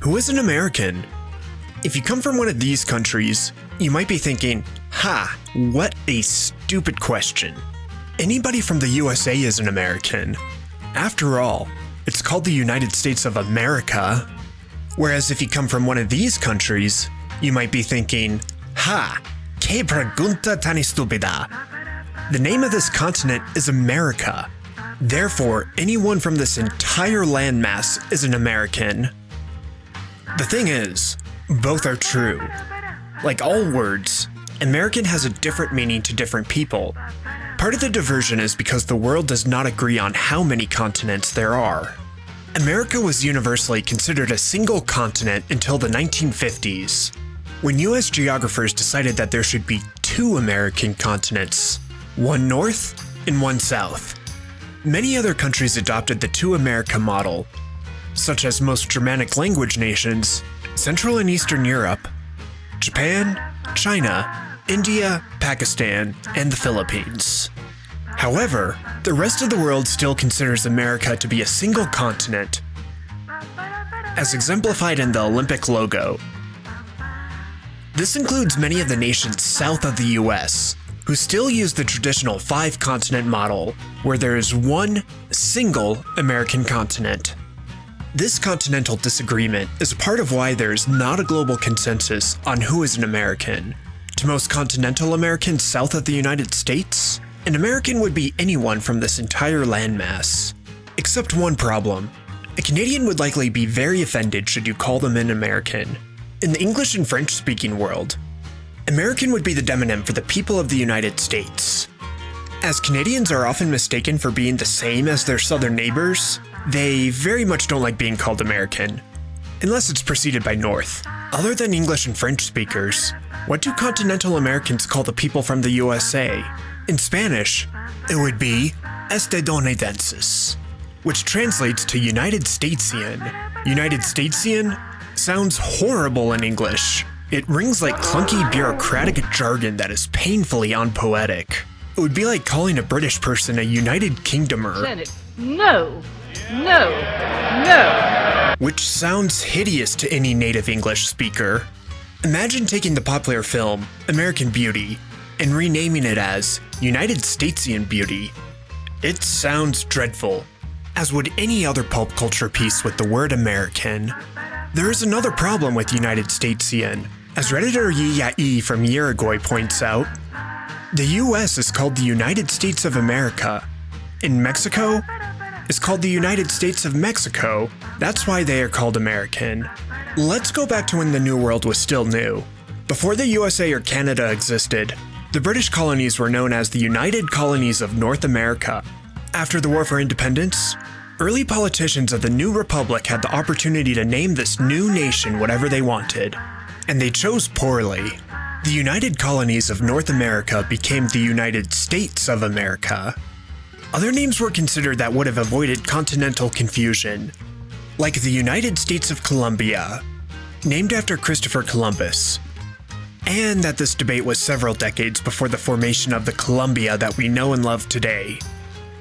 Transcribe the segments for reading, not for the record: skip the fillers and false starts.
Who is an American? If you come from one of these countries, you might be thinking, ha, what a stupid question. Anybody from the USA is an American. After all, it's called the United States of America. Whereas if you come from one of these countries, you might be thinking, ha, que pregunta tan estúpida. The name of this continent is America. Therefore, anyone from this entire landmass is an American. The thing is, both are true. Like all words, American has a different meaning to different people. Part of the diversion is because the world does not agree on how many continents there are. America was universally considered a single continent until the 1950s, when US geographers decided that there should be two American continents, one north and one south. Many other countries adopted the Two America model, such as most Germanic language nations, Central and Eastern Europe, Japan, China, India, Pakistan, and the Philippines. However, the rest of the world still considers America to be a single continent, as exemplified in the Olympic logo. This includes many of the nations south of the US, who still use the traditional five-continent model, where there is one single American continent. This continental disagreement is a part of why there is not a global consensus on who is an American. To most continental Americans south of the United States, an American would be anyone from this entire landmass. Except one problem. A Canadian would likely be very offended should you call them an American. In the English and French-speaking world, American would be the demonym for the people of the United States. As Canadians are often mistaken for being the same as their southern neighbors, they very much don't like being called American, unless it's preceded by North. Other than English and French speakers, what do continental Americans call the people from the USA? In Spanish, it would be estadounidenses, which translates to United Statesian. United Statesian sounds horrible in English. It rings like clunky bureaucratic jargon that is painfully unpoetic. It would be like calling a British person a United Kingdomer. Senate. No. No. No. Which sounds hideous to any native English speaker. Imagine taking the popular film, American Beauty, and renaming it as United Statesian Beauty. It sounds dreadful, as would any other pulp culture piece with the word American. There is another problem with United Statesian. As Redditor Yi from Uruguay points out, the US is called the United States of America, and Mexico is called the United States of Mexico. That's why they are called American. Let's go back to when the New World was still new. Before the USA or Canada existed, the British colonies were known as the United Colonies of North America. After the War for Independence, early politicians of the new republic had the opportunity to name this new nation whatever they wanted, and they chose poorly. The United Colonies of North America became the United States of America. Other names were considered that would have avoided continental confusion, like the United States of Colombia, named after Christopher Columbus, and that this debate was several decades before the formation of the Columbia that we know and love today.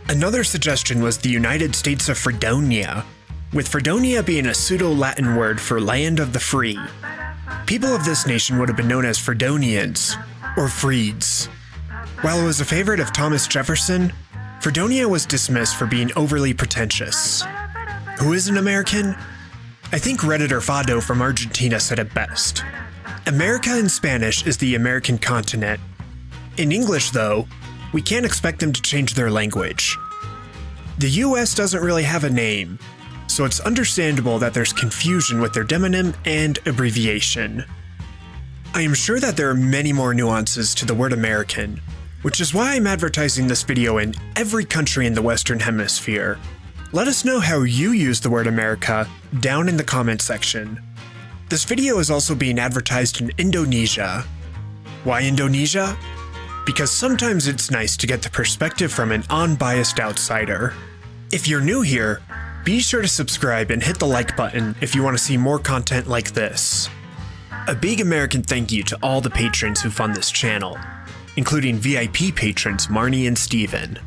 Another suggestion was the United States of Fredonia, with Fredonia being a pseudo-Latin word for land of the free. People of this nation would have been known as Fredonians, or Freeds. While it was a favorite of Thomas Jefferson, Fredonia was dismissed for being overly pretentious. Who is an American? I think Redditor Fado from Argentina said it best. America in Spanish is the American continent. In English, though, we can't expect them to change their language. The US doesn't really have a name, so it's understandable that there's confusion with their demonym and abbreviation. I am sure that there are many more nuances to the word American, which is why I'm advertising this video in every country in the Western Hemisphere. Let us know how you use the word America down in the comment section. This video is also being advertised in Indonesia. Why Indonesia? Because sometimes it's nice to get the perspective from an unbiased outsider. If you're new here, be sure to subscribe and hit the like button if you want to see more content like this. A big American thank you to all the patrons who fund this channel, including VIP patrons Marnie and Steven.